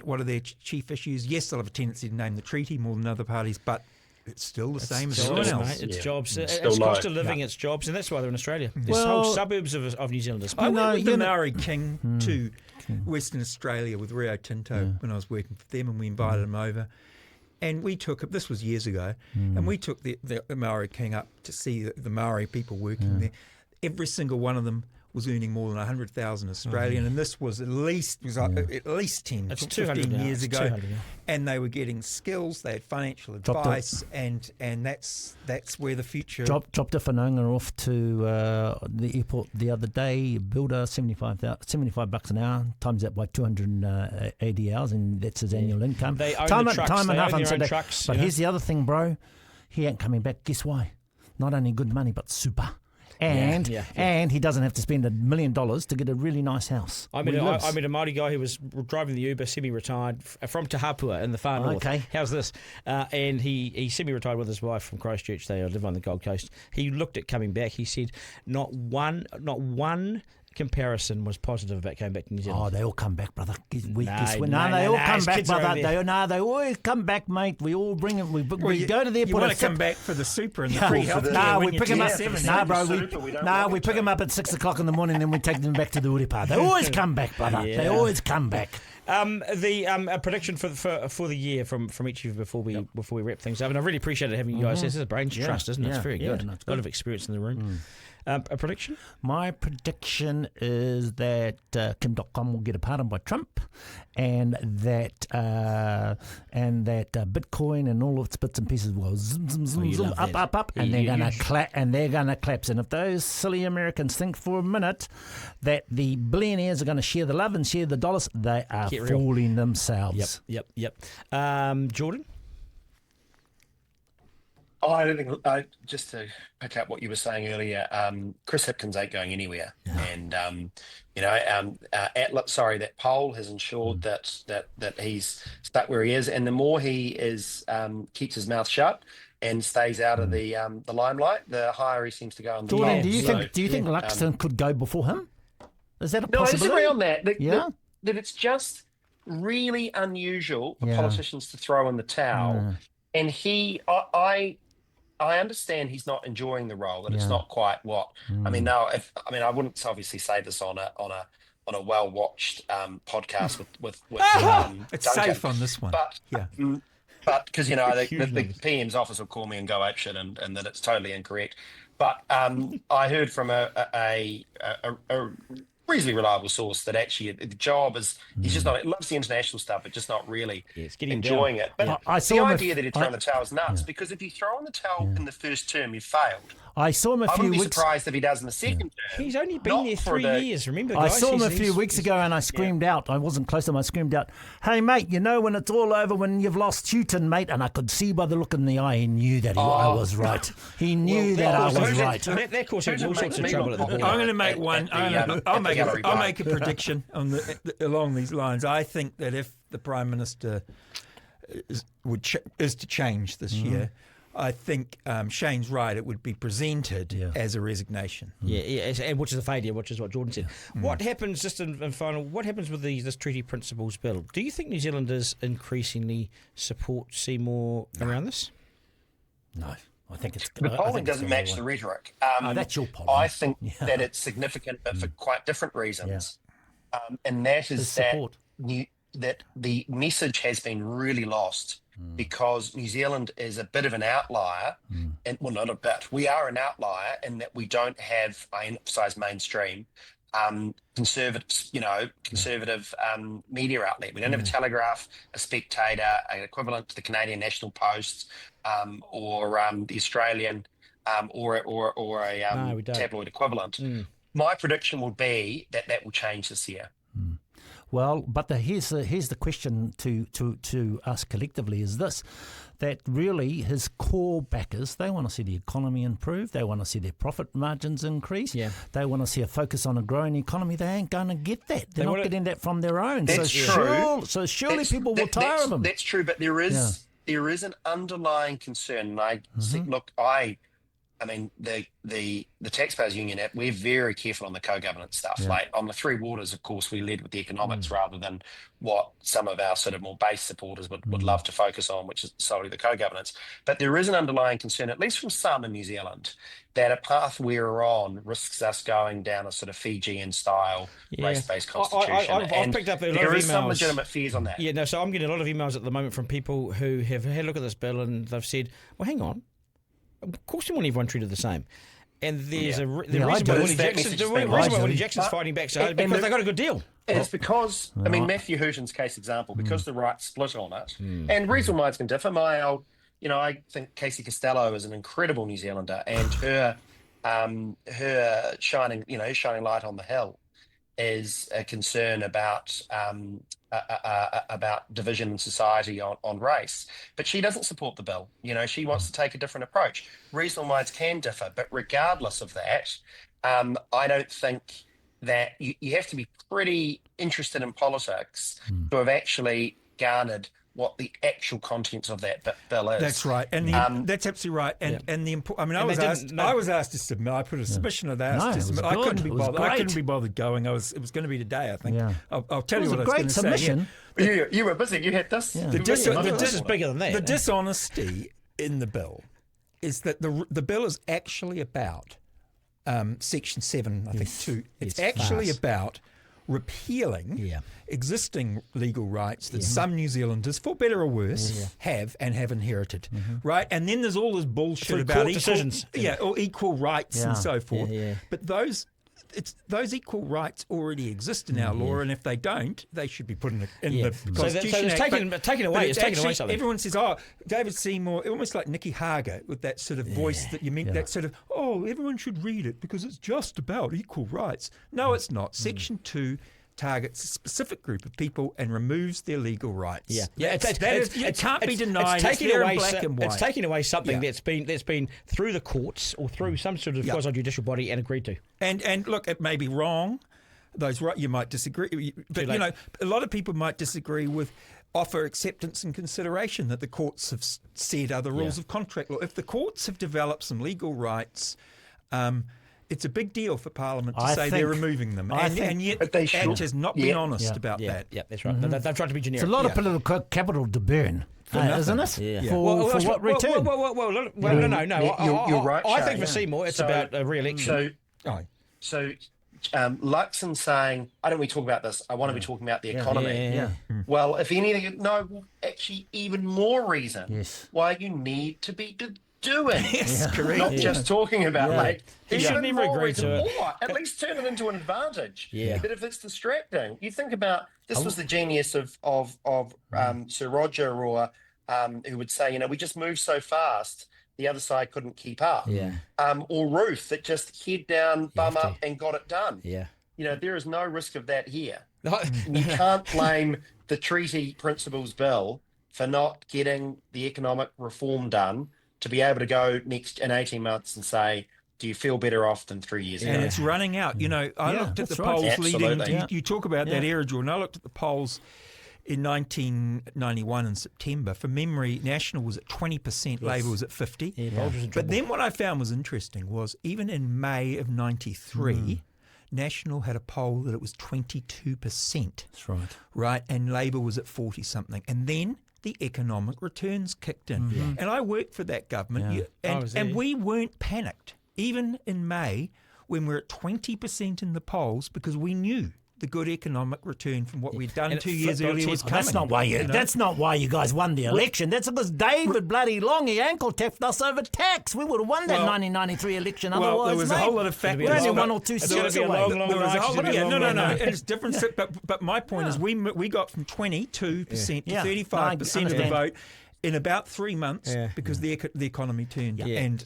what are their chief issues? Yes, they'll have a tendency to name the treaty more than other parties, but it's still the same as everyone else. Mate, it's jobs. It's Still cost low. of living. It's jobs, and that's why they're in Australia. There's Well- whole suburbs of New Zealanders. I went with the you know- Maori King to Western Australia with Rio Tinto when I was working for them, and we invited them over. And we took, this was years ago, and we took the Maori King up to see the Maori people working there. Every single one of them was earning more than 100,000 Australian, and this was at least 10, It's 15 200 now. years It's ago. 200 now. And they were getting skills, they had financial Dropped it. advice, and that's where the future. Dropped a whanaunga off to the airport the other day. Builder, $75 an hour, times that by 280 hours, and that's his annual income. They own time the and- trucks. time They and a half own on their own Saturday. trucks, But you know. here's the other thing, bro. He ain't coming back. Guess why? Not only good money, but super. And he doesn't have to spend $1 million to get a really nice house. I met a Māori guy who was driving the Uber, semi-retired, from Te Hapua in the far north. Okay. How's this? And he semi-retired with his wife from Christchurch. They live on the Gold Coast. He looked at coming back. He said not one comparison was positive about coming back to New Zealand. Oh, they all come back, brother. They all no, come his back, kids are brother. over They always come back, mate. We all bring them. We go to the You airport. want at to come six- back for the super and the Yeah. free health. Nah, we pick them up. Nah, bro, Super, we don't we want pick them up at 6 o'clock in the morning, and then we take them back to the Uripa. They always come back, brother. They Yeah. always come back. A prediction for the year from each of you before we wrap things up, and I really appreciate having you guys. This is a brains trust, isn't it? It's very good. no, it's A lot good. of experience in the room. A prediction? My prediction is that Kim.com will get a pardon by Trump, and that Bitcoin and all of its bits and pieces will zoom, love up, that. up, and they're going to clap, and they're going to collapse. And if those silly Americans think for a minute that the billionaires are going to share the love and share the dollars, they are Get real. fooling themselves. Yep. Jordan? Oh, I don't think. Just to pick up what you were saying earlier, Chris Hipkins ain't going anywhere, and that poll has ensured that he's stuck where he is, and the more he is keeps his mouth shut and stays out of the limelight, the higher he seems to go on the Jordan, poll. do you think Luxton could go before him? Is that a No, I possibility? disagree on that. Yeah? That it's just really unusual for Yeah. politicians to throw in the towel, and I understand he's not enjoying the role, and it's not quite what I mean. No, I wouldn't obviously say this on a well watched podcast with It's Duncan, safe on this one. but because the PM's office will call me and go apeshit and that it's totally incorrect. But I heard from a reasonably reliable source that actually the job is he's just not, loves the international stuff, but just not really enjoying it. But the idea that he'd throw in the towel is nuts, because if you throw in the towel in the first term, you failed. I saw him a few weeks. I wouldn't be surprised if he does in the second term. He's only been there 3 years, remember, guys? I saw him a few weeks ago and I screamed out. I wasn't close to him. I screamed out, "Hey, mate, when it's all over, when you've lost Hooton, mate," and I could see by the look in the eye, he knew that I was right. He knew that I was right. That caused him all sorts of trouble at the board. I'm going to make one. I'll make a prediction on along these lines. I think that if the Prime Minister is to change this year, I think Shane's right. It would be presented as a resignation. And which is a failure, which is what Jordan said. What happens, just in final, what happens with this Treaty Principles Bill? Do you think New Zealanders increasingly support Seymour around this? No. I think the polling doesn't match the rhetoric. That's your polling. I think that it's significant, but for quite different reasons. And that is that the message has been really lost because New Zealand is a bit of an outlier, and well, not a bit. We are an outlier in that we don't have, I emphasise mainstream, conservative media outlet. We don't have a Telegraph, a Spectator, an equivalent to the Canadian National Post, or the Australian, or a tabloid equivalent. My prediction will be that will change this year. Well, but here's the question to us collectively is this, that really his core backers, they want to see the economy improve, they want to see their profit margins increase, they want to see a focus on a growing economy. They ain't going to get that. They're not getting that from their own. That's true. So surely people will tire of them. That's true, but there is an underlying concern. And I mean, the Taxpayers Union Act, we're very careful on the co-governance stuff. Like on the Three Waters, of course, we led with the economics rather than what some of our sort of more base supporters would love to focus on, which is solely the co-governance. But there is an underlying concern, at least from some in New Zealand, that a path we're on risks us going down a sort of Fijian-style race-based constitution. I've picked up a lot of emails. There is some legitimate fears on that. So I'm getting a lot of emails at the moment from people who have had a look at this bill and they've said, well, hang on, of course we want everyone treated the same. And there's the reason why Willie Jackson's fighting back so hard because they got a good deal. It's because, I mean, Matthew Hooton's case example, because the right split on it, and reason why it's going to differ. I think Casey Costello is an incredible New Zealander, and her shining light on the hill is a concern about division in society on race. But she doesn't support the bill. She wants to take a different approach. Reasonable minds can differ, but regardless of that, I don't think that you have to be pretty interested in politics to have actually garnered what the actual contents of that bill is. That's right, and that's absolutely right. I was asked to submit. I put a submission of that to submit. I couldn't be bothered. I couldn't be bothered going. It was going to be today, I think. Yeah. I'll tell you what I was going to say. Great submission. You were busy. You had this. Yeah. This is bigger than that. The dishonesty in the bill is that the bill is actually about Section 7, I think, 2. It's actually about repealing existing legal rights that some New Zealanders, for better or worse, have inherited, right? And then there's all this bullshit about decisions, or equal rights and so forth. But those equal rights already exist in our law, and if they don't, they should be put in the Constitution. So it's taken away. It's taken away something. Everyone says, "Oh, David Seymour," almost like Nikki Hager with that sort of voice that you meant. That sort of, "Oh, everyone should read it because it's just about equal rights." No, it's not. Section 2 targets a specific group of people and removes their legal rights. It can't be denied. It's there in black and white. It's taking away something that's been through the courts or through some sort of quasi-judicial body and agreed to. And look, it may be wrong. You might disagree, but a lot of people might disagree with offer acceptance and consideration that the courts have said are the rules of contract law. If the courts have developed some legal rights, it's a big deal for Parliament to say they're removing them. And yet the Act has not been honest about that. Yeah, that's right. They've tried to be generic. It's a lot of political capital to burn. isn't it? Yeah. For what return? No. You're right, I think Shane. for Seymour, it's about a re-election. So Luxon saying, I don't want to talk about this. I want to be talking about the economy. Yeah. Well, if anything, actually, even more reason why you need to be doing. Correct. Not just talking about He should never agree to it. Or at least turn it into an advantage. Yeah. But if it's distracting, you think about this was the genius of Sir Roger or who would say, we just moved so fast. The other side couldn't keep up. Yeah. Or Ruth that just head down, bum up, and got it done. Yeah. There is no risk of that here. You can't blame the treaty principles bill for not getting the economic reform done to be able to go next in 18 months and say, do you feel better off than 3 years ago? And it's running out. I looked at the polls leading. You talk about that era, Jordan. I looked at the polls in 1991 in September. From memory, National was at 20%, Labour was at 50%. Yeah, but then what I found was interesting was even in May of 93, National had a poll that it was 22%. That's right. Right, and Labour was at 40-something. And then the economic returns kicked in. And I worked for that government, and we weren't panicked, even in May, when we're at 20% in the polls, because we knew the good economic return from what we'd done 2 years earlier was coming. That's not why That's not why you guys won the election. That's because David bloody Long, he ankle tapped us over tax. We would have won that 1993 election otherwise. Well, there was a whole lot of factors. We're only 1 or 2 seats away. No. It's different. But my point is, we got from 22% to 35% of the vote in about 3 months because the economy turned. And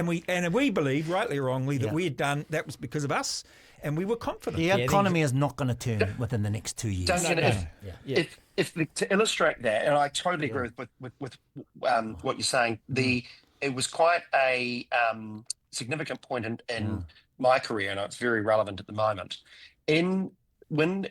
we believe, rightly or wrongly, that we had done that was because of us. And we were confident. The economy is not going to turn within the next 2 years. Duncan, to illustrate that, and I totally agree with what you're saying, it was quite a significant point in my career, and it's very relevant at the moment. When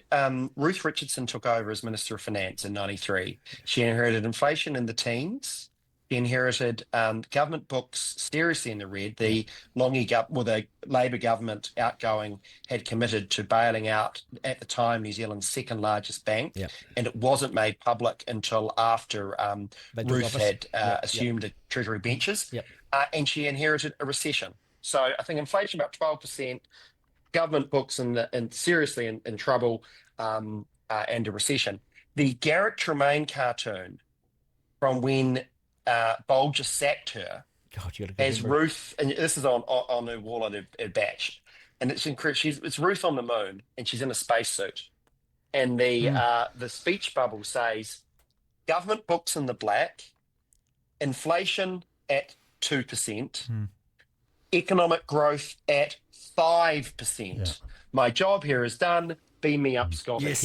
Ruth Richardson took over as Minister of Finance in 93, she inherited inflation in the teens. She inherited government books seriously in the red. The the Labor government outgoing had committed to bailing out, at the time, New Zealand's second largest bank, and it wasn't made public until after Ruth had assumed the Treasury benches, and she inherited a recession. So I think inflation about 12%, government books and seriously in trouble, and a recession. The Garrett Tremaine cartoon from when Bolger sacked her as Ruth, and this is on her wall at her batch, and it's incredible. It's Ruth on the moon, and she's in a spacesuit, and the speech bubble says, "Government books in the black, inflation at 2%, economic growth at 5%. My job here is done. Beam me up, Scotty." Yes.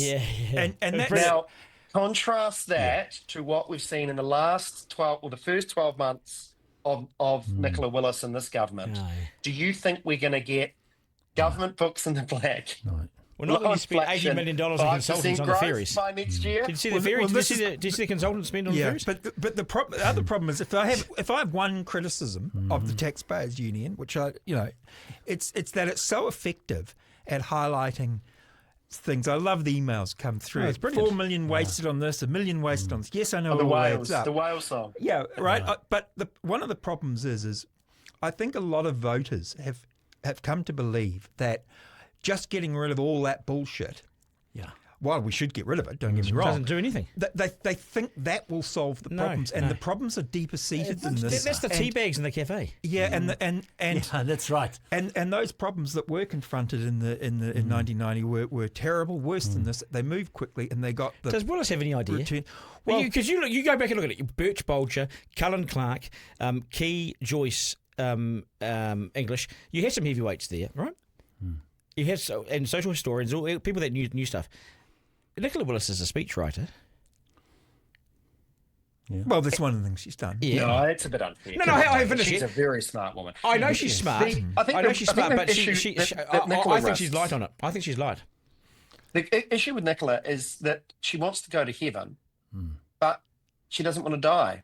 And that's now. Contrast that to what we've seen in the last 12 or the first 12 months of Nicola Willis and this government. No. Do you think we're going to get government books in the black? No. Well, not when you spent $80 million on consultants on the ferries. By next year. Did you see the ferries? Did you see the consultants spend on the ferries? But the other problem is if I have one criticism of the Taxpayers Union, which it's that it's so effective at highlighting things. I love the emails come through. Oh, it's brilliant. 4 million wasted on this, 1 million wasted on this. Yes, I know the whales. The whale song. Yeah, right. But one of the problems is I think a lot of voters have come to believe that just getting rid of all that bullshit. Well, we should get rid of it, don't get me wrong. It doesn't do anything. They think that will solve the problems, and the problems are deeper seated than this. That's the tea bags in the cafe. Yeah, and that's right. And those problems that were confronted in 1990 were terrible, worse than this. They moved quickly, and they got the. Does Willis have any idea? Return. Well, because you go back and look at it. Birch Bolger, Cullen Clark, Key, Joyce, English. You had some heavyweights there, right? You had and social historians, people that knew stuff. Nicola Willis is a speechwriter. Yeah. Well, that's one of the things she's done. Yeah. No, it's a bit unfair. No, I finished She's a very smart woman. I know she's smart. I know she's smart, but I think she's light on it. I think she's light. The issue with Nicola is that she wants to go to heaven, but she doesn't want to die.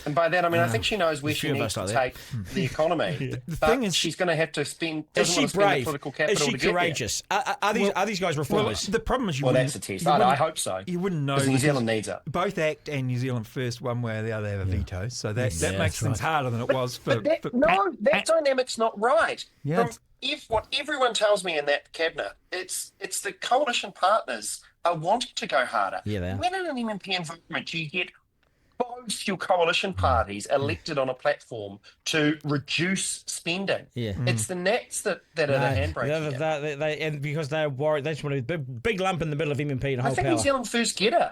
And by that, I mean, I think she knows where she needs to take the economy. The thing is, she's going to have to spend. Is she brave? Political capital Is she courageous? Are these guys reformers? Well, the problem is, that's a test. I hope so. You wouldn't know. Because New Zealand needs it. Both ACT and New Zealand First, one way or the other, have a veto. So that makes things harder than it was for. That dynamic's not right. Yeah. What everyone tells me in that cabinet, it's the coalition partners are wanting to go harder. Yeah, they are. When in an MMP environment, you get both your coalition parties elected on a platform to reduce spending. Yeah. It's the Nats that are the handbrake. And because they're worried, they just want a big lump in the middle of MMP and I whole think power. New Zealand First get it.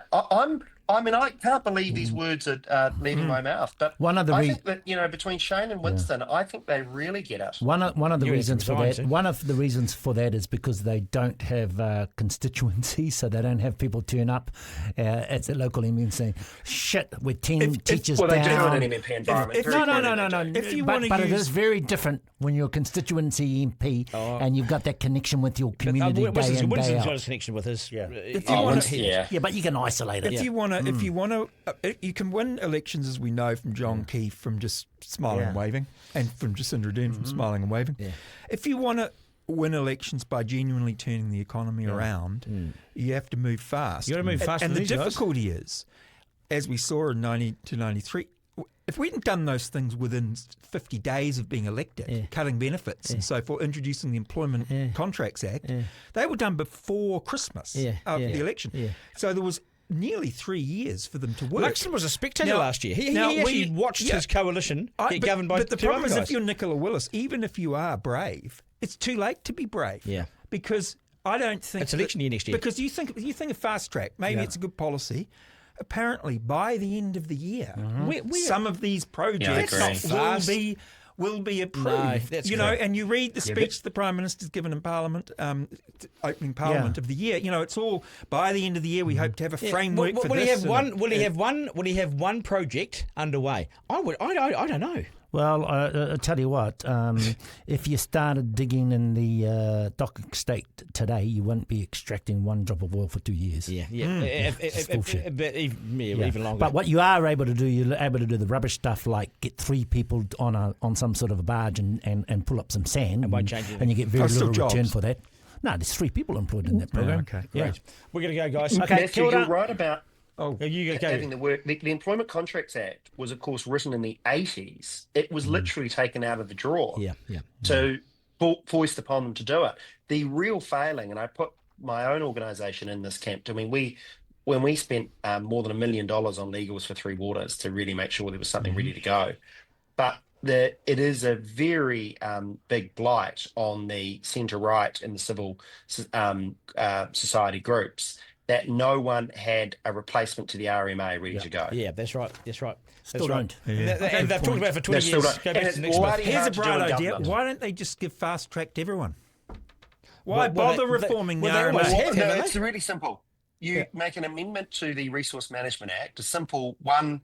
I can't believe these words are leaving my mouth. But I think that between Shane and Winston, I think they really get it. One of the reasons for that. One of the reasons for that is because they don't have constituencies, so they don't have people turn up at the local MMP and saying, "Shit, we're 10 teachers down." Well, they do in an MMP environment. No. But it is very different when you're a constituency MP and you've got that connection with your community day in, day out. Winston's got a connection with his. Yeah, but you can isolate it. If you want to, you can win elections, as we know from John Keefe, from just smiling and waving, and from Jacinda Ardern from smiling and waving. Yeah. If you want to win elections by genuinely turning the economy around, you have to move fast. You got to move fast. And the difficulty is, as we saw in 90 to 93, if we hadn't done those things within 50 days of being elected, cutting benefits and so forth, introducing the Employment Contracts Act, they were done before Christmas of the election. Yeah. So there was nearly 3 years for them to work. Luxon was a spectator last year. He actually watched his coalition get governed by But the two problem other is, guys. if you're Nicola Willis, even if you are brave, it's too late to be brave. Yeah. Because I don't think it's election year next year. Because you think of fast track, maybe it's a good policy. Apparently, by the end of the year, some of these projects will be approved. No, that's and you read the speech the Prime Minister's given in Parliament, opening Parliament of the year. It's all by the end of the year. We hope to have a framework for this. Will he have one project underway? I don't know. Well, I'll tell you what, if you started digging in the dock estate today, you wouldn't be extracting one drop of oil for 2 years. Yeah. Even longer. But what you are able to do, you're able to do the rubbish stuff, like get 3 people on some sort of a barge and pull up some sand, and you get very little return for that. No, there's 3 people employed in that program. Okay, great. We're going to go, guys. Okay, Matthew, you're right about you go. having the work. The Employment Contracts Act was, of course, written in the 80s. It was literally taken out of the drawer to foist upon them to do it. The real failing, and I put my own organisation in this camp. I mean, when we spent more than $1 million on legals for Three Waters to really make sure there was something ready to go, but it is a very big blight on the centre-right and the civil society groups that no one had a replacement to the RMA ready to go. Yeah, that's right. Still don't. And they've talked about it for 20 years. Go back to the next month. Here's a bright idea. Why don't they just give fast track to everyone? Why bother reforming the RMA? No, it's really simple. You make an amendment to the Resource Management Act, a simple one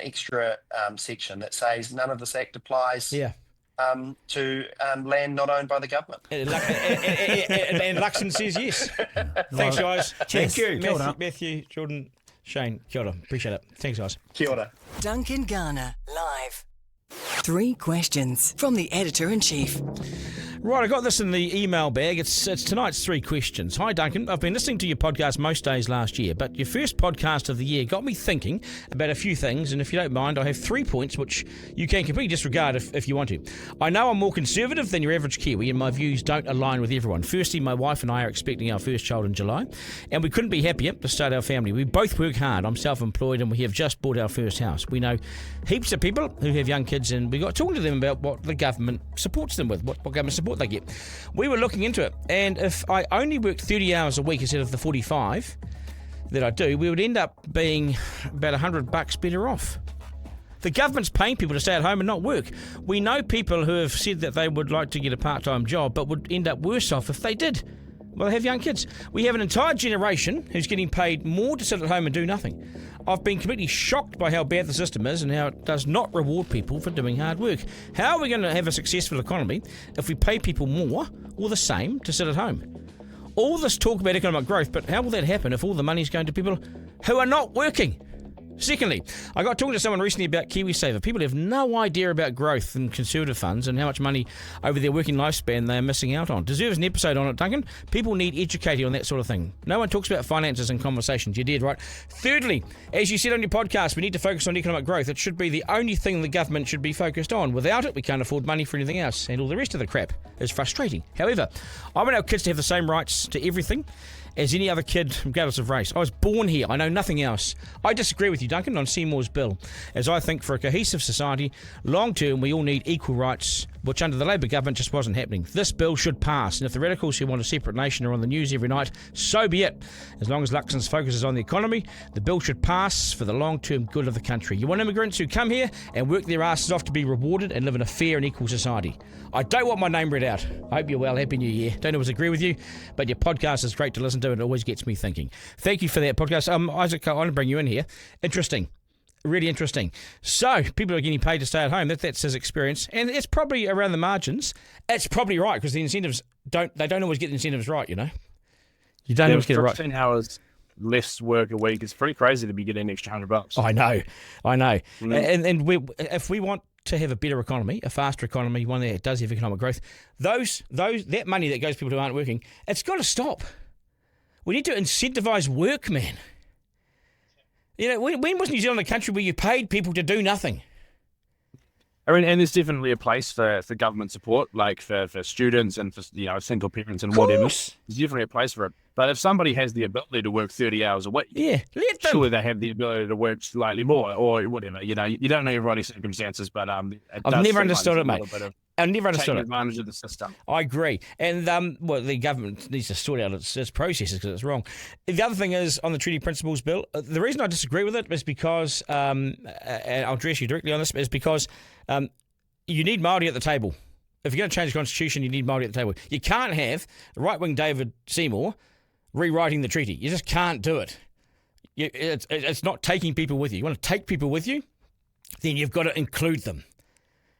extra section that says none of this act applies to land not owned by the government. And Luxon says yes. Thanks, guys. Thank you. Matthew, Jordan, Shane, kia ora. Appreciate it. Thanks, guys. Kia ora. Duncan Garner, live. 3 questions from the Editor-in-Chief. Right, I got this in the email bag. It's tonight's 3 questions. Hi, Duncan. I've been listening to your podcast most days last year, but your first podcast of the year got me thinking about a few things, and if you don't mind, I have 3 points which you can completely disregard if you want to. I know I'm more conservative than your average Kiwi, and my views don't align with everyone. Firstly, my wife and I are expecting our first child in July, and we couldn't be happier to start our family. We both work hard. I'm self-employed, and we have just bought our first house. We know heaps of people who have young kids, and we got talking to them about what the government supports them with, what government support they get. We were looking into it, and if I only worked 30 hours a week instead of the 45 that I do, we would end up being about $100 better off. The government's paying people to stay at home and not work. We know people who have said that they would like to get a part-time job but would end up worse off if they did. Well, they have young kids. We have an entire generation who's getting paid more to sit at home and do nothing. I've been completely shocked by how bad the system is and how it does not reward people for doing hard work. How are we going to have a successful economy if we pay people more or the same to sit at home? All this talk about economic growth, but how will that happen if all the money's going to people who are not working? Secondly, I got talking to someone recently about KiwiSaver. People have no idea about growth in conservative funds and how much money over their working lifespan they are missing out on. Deserves an episode on it, Duncan. People need educating on that sort of thing. No one talks about finances in conversations. You did, right? Thirdly, as you said on your podcast, we need to focus on economic growth. It should be the only thing the government should be focused on. Without it, we can't afford money for anything else. And all the rest of the crap is frustrating. However, I want our kids to have the same rights to everything as any other kid, regardless of race. I was born here. I know nothing else. I disagree with you, Duncan, on Seymour's bill, as I think for a cohesive society, long term, we all need equal rights, which under the Labour government just wasn't happening. This bill should pass, and if the radicals who want a separate nation are on the news every night, so be it. As long as Luxon's focus is on the economy, the bill should pass for the long-term good of the country. You want immigrants who come here and work their asses off to be rewarded and live in a fair and equal society. I don't want my name read out. I hope you're well. Happy New Year. Don't always agree with you, but your podcast is great to listen to. It always gets me thinking. Thank you for that podcast. Isaac, I want to bring you in here. Interesting. Really interesting. So, people are getting paid to stay at home. That's his experience. And it's probably around the margins. It's probably right, because the incentives don't always get the incentives right, you know. You don't always get it right. 15 hours less work a week is pretty crazy to be getting an extra $100. I know. And if we want to have a better economy, a faster economy, one that does have economic growth, that money that goes to people who aren't working, it's got to stop. We need to incentivise work, man. You know, when was New Zealand a country where you paid people to do nothing? I mean, and there's definitely a place for government support, like for students and for single parents and whatever. There's definitely a place for it. But if somebody has the ability to work 30 hours a week, let them. Surely they have the ability to work slightly more or whatever. You know, you don't know everybody's circumstances, but I've never understood it, mate. I've never understood it. Advantage of the system. I agree. And the government needs to sort out its processes because it's wrong. The other thing is, on the Treaty Principles Bill, the reason I disagree with it is because, and I'll address you directly on this, is because you need Māori at the table. If you're going to change the Constitution, you need Māori at the table. You can't have right-wing David Seymour rewriting the treaty. You just can't do it. It's not taking people with you. You want to take people with you, then you've got to include them.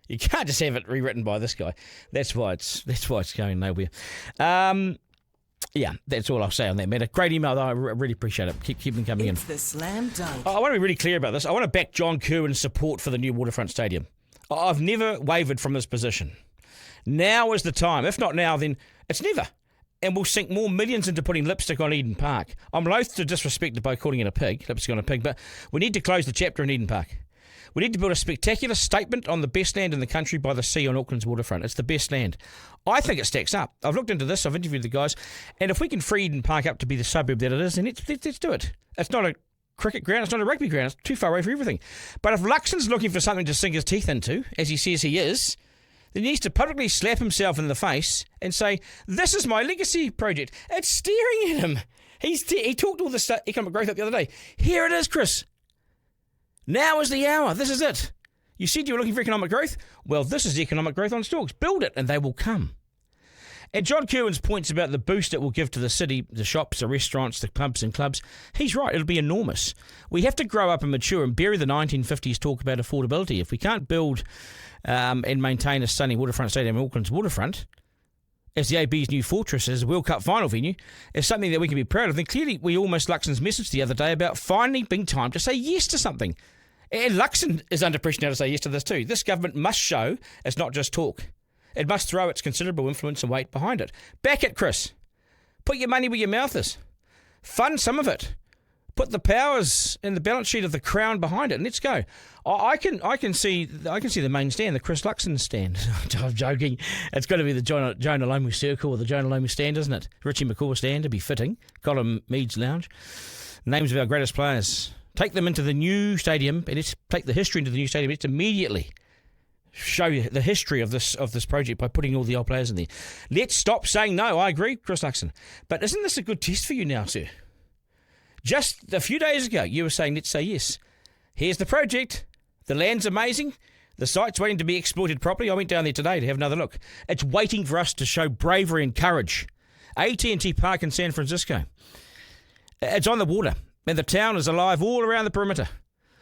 You can't just have it rewritten by this guy. That's why it's going nowhere. Yeah, that's all I'll say on that matter. Great email, though. I really appreciate it. Keep them coming in. It's the Slam Dunk. I want to be really clear about this. I want to back John Kirwan's support for the new waterfront stadium. I've never wavered from this position. Now is the time. If not now, then it's never. And we'll sink more millions into putting lipstick on Eden Park. I'm loath to disrespect it by calling it a pig, lipstick on a pig, but we need to close the chapter in Eden Park. We need to build a spectacular statement on the best land in the country by the sea on Auckland's waterfront. It's the best land. I think it stacks up. I've looked into this. I've interviewed the guys. And if we can free Eden Park up to be the suburb that it is, then let's do it. It's not a cricket ground. It's not a rugby ground. It's too far away for everything. But if Luxon's looking for something to sink his teeth into, as he says he is, then he needs to publicly slap himself in the face and say, this is my legacy project. It's staring at him. He talked all this economic growth up the other day. Here it is, Chris. Now is the hour. This is it. You said you were looking for economic growth? Well, this is the economic growth on stalks. Build it and they will come. And John Kirwan's points about the boost it will give to the city, the shops, the restaurants, the pubs and clubs, he's right. It'll be enormous. We have to grow up and mature and bury the 1950s talk about affordability. If we can't build and maintain a stunning waterfront stadium in Auckland's waterfront, as the AB's new fortress as a World Cup final venue, is something that we can be proud of, then clearly we all missed Luxon's message the other day about finally being time to say yes to something. And Luxon is under pressure now to say yes to this too. This government must show it's not just talk. It must throw its considerable influence and weight behind it. Back it, Chris. Put your money where your mouth is. Fund some of it. Put the powers in the balance sheet of the Crown behind it, and let's go. I can see the main stand, the Chris Luxon stand. I'm joking. It's got to be the Jonah Lomu Circle or the Jonah Lomu stand, isn't it? Richie McCaw stand to be fitting. Colin Meads Lounge. Names of our greatest players. Take them into the new stadium, and let's take the history into the new stadium. Let's immediately show you the history of this project by putting all the old players in there. Let's stop saying no. I agree, Chris Luxon. But isn't this a good test for you now, sir? Just a few days ago, you were saying, let's say yes. Here's the project. The land's amazing. The site's waiting to be exploited properly. I went down there today to have another look. It's waiting for us to show bravery and courage. AT&T Park in San Francisco. It's on the water. And the town is alive all around the perimeter.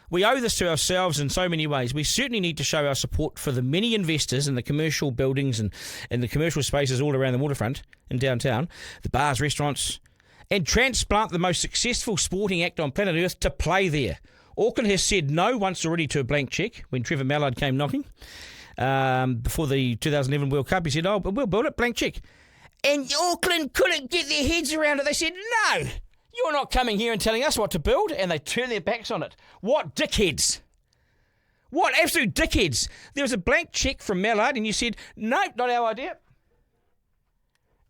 We owe this to ourselves in so many ways. We certainly need to show our support for the many investors in the commercial buildings and the commercial spaces all around the waterfront in downtown, the bars, restaurants, and transplant the most successful sporting act on planet Earth to play there. Auckland has said no once already to a blank cheque when Trevor Mallard came knocking before the 2011 World Cup. He said, "Oh, but we'll build it, blank cheque." And Auckland couldn't get their heads around it. They said, "No, you're not coming here and telling us what to build." And they turned their backs on it. What dickheads. What absolute dickheads. There was a blank cheque from Mallard and you said, "Nope, not our idea."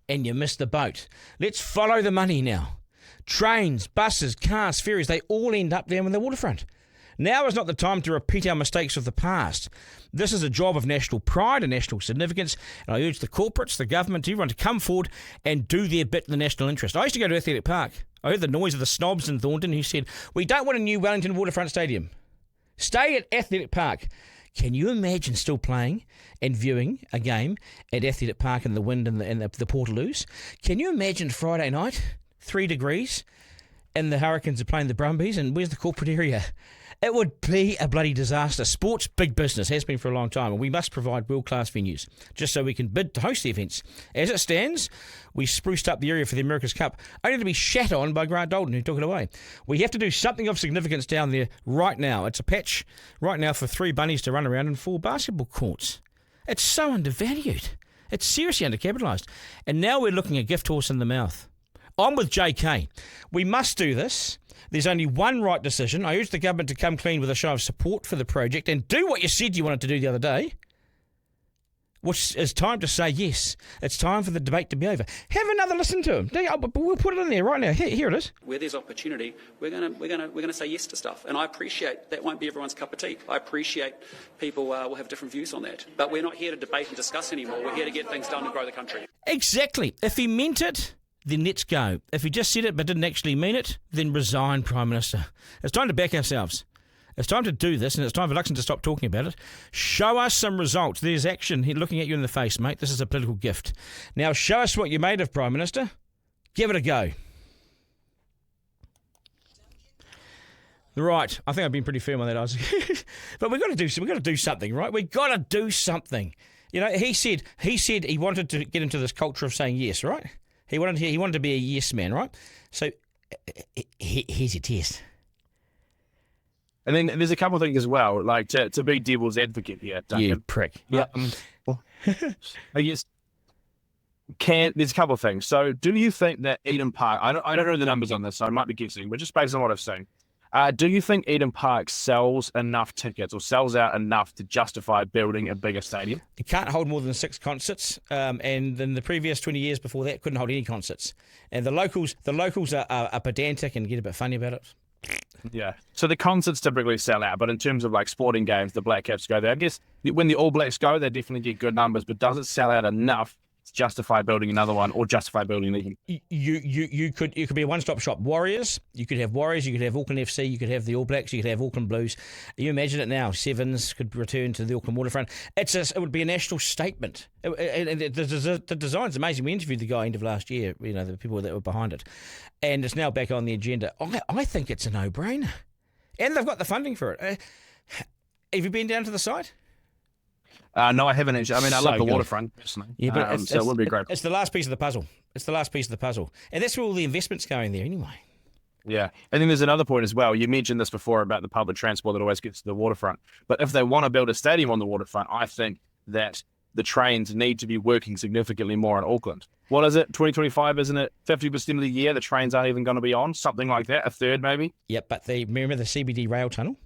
And you missed the boat. Let's follow the money now. Trains, buses, cars, ferries, they all end up down on the waterfront. Now is not the time to repeat our mistakes of the past. This is a job of national pride and national significance, and I urge the corporates, the government, everyone to come forward and do their bit in the national interest. I used to go to Athletic Park. I heard the noise of the snobs in Thornton who said, "We don't want a new Wellington waterfront stadium. Stay at Athletic Park." Can you imagine still playing and viewing a game at Athletic Park in the wind and the Portaloos? Can you imagine Friday night, 3 degrees, and the Hurricanes are playing the Brumbies, and where's the corporate area? It would be a bloody disaster. Sport's big business, has been for a long time, and we must provide world-class venues just so we can bid to host the events. As it stands, we spruced up the area for the America's Cup, only to be shat on by Grant Dalton, who took it away. We have to do something of significance down there right now. It's a patch right now for 3 bunnies to run around and 4 basketball courts. It's so undervalued. It's seriously undercapitalised. And now we're looking a gift horse in the mouth. I'm with JK. We must do this. There's only one right decision. I urge the government to come clean with a show of support for the project and do what you said you wanted to do the other day, which is time to say yes. It's time for the debate to be over. Have another listen to him. We'll put it in there right now. Here it is. Where there's opportunity, we're gonna say yes to stuff, and I appreciate that won't be everyone's cup of tea. I appreciate people will have different views on that, but we're not here to debate and discuss anymore. We're here to get things done and grow the country. Exactly. If he meant it, then let's go. If he just said it but didn't actually mean it, then resign, Prime Minister. It's time to back ourselves. It's time to do this, and it's time for Luxon to stop talking about it. Show us some results. There's action. He's looking at you in the face, mate. This is a political gift. Now show us what you're made of, Prime Minister. Give it a go. Right. I think I've been pretty firm on that, Isaac. But we've got to do something, right? We've got to do something. You know, he said he wanted to get into this culture of saying yes, right? He wanted to be a yes man, right? So here's your test. And then there's a couple of things as well, like to be devil's advocate here, Duncan. You prick. Yeah. I guess there's a couple of things. So do you think that Eden Park, I don't know the numbers on this, so I might be guessing, but just based on what I've seen, do you think Eden Park sells enough tickets or sells out enough to justify building a bigger stadium? It can't hold more than 6 concerts, and in the previous 20 years before that, couldn't hold any concerts. And the locals are pedantic and get a bit funny about it. Yeah. So the concerts typically sell out, but in terms of like sporting games, the Black Caps go there. I guess when the All Blacks go, they definitely get good numbers, but does it sell out enough to justify building another one or justify building an even? You could be a one-stop shop. Warriors, you could have Warriors, you could have Auckland FC, you could have the All Blacks, you could have Auckland Blues. You imagine it now. Sevens could return to the Auckland waterfront. It would be a national statement. The design's amazing. We interviewed the guy end of last year, you know, the people that were behind it, and it's now back on the agenda. I think it's a no-brainer, and they've got the funding for it. Have you been down to the site? No, I haven't actually. I mean, I love the waterfront personally. Yeah, but so it would be great. It's the last piece of the puzzle. And that's where all the investment's going there anyway. Yeah, and then there's another point as well. You mentioned this before about the public transport that always gets to the waterfront. But if they want to build a stadium on the waterfront, I think that the trains need to be working significantly more in Auckland. What is it? 2025, isn't it? 50% of the year the trains aren't even going to be on, something like that, a third maybe. Yep, but remember the CBD rail tunnel?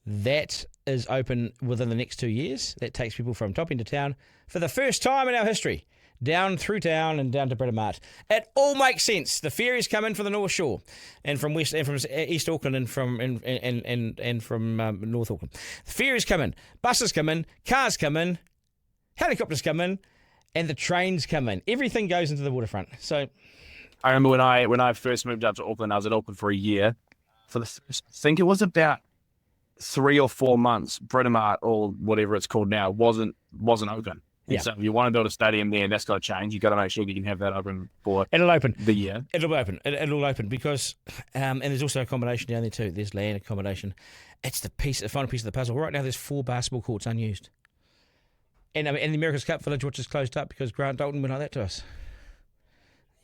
That is open within the next 2 years. That takes people from top end of town for the first time in our history, down through town and down to Britomart. It all makes sense. The ferries come in from the North Shore and from East Auckland and from North Auckland. The ferries come in, buses come in, cars come in, helicopters come in, and the trains come in. Everything goes into the waterfront. So, I remember when I first moved up to Auckland, I was at Auckland for a year. For the first, I think it was about 3 or 4 months, Britomart or whatever it's called now wasn't open. Yeah. So if you want to build a stadium there, that's got to change. You've got to make sure you can have that open for it'll open the year. It'll open. It'll open because, and there's also accommodation down there too. There's land accommodation. It's the final piece of the puzzle. Right now, there's 4 basketball courts unused, and the America's Cup Village, which is closed up because Grant Dalton went like that to us.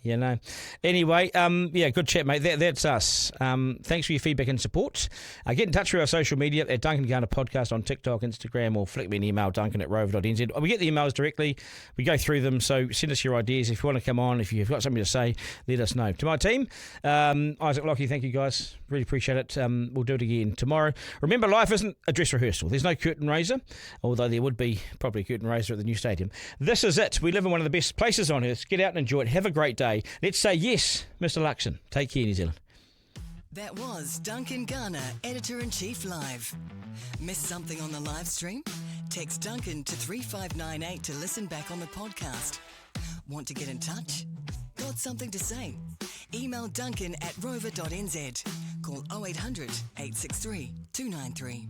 You know. Anyway, good chat, mate. That's us. Thanks for your feedback and support. Get in touch with our social media at Duncan Garner Podcast on TikTok, Instagram, or flick me an email, duncan@rover.nz. We get the emails directly. We go through them, so send us your ideas. If you want to come on, if you've got something to say, let us know. To my team, Isaac, Lockie, thank you guys. Really appreciate it. We'll do it again tomorrow. Remember, life isn't a dress rehearsal. There's no curtain raiser, although there would be probably a curtain raiser at the new stadium. This is it. We live in one of the best places on earth. Get out and enjoy it. Have a great day. Let's say yes, Mr. Luxon. Take care, New Zealand. That was Duncan Garner, Editor-in-Chief Live. Missed something on the live stream? Text Duncan to 3598 to listen back on the podcast. Want to get in touch? Got something to say? Email duncan@rover.nz. Call 0800 863 293.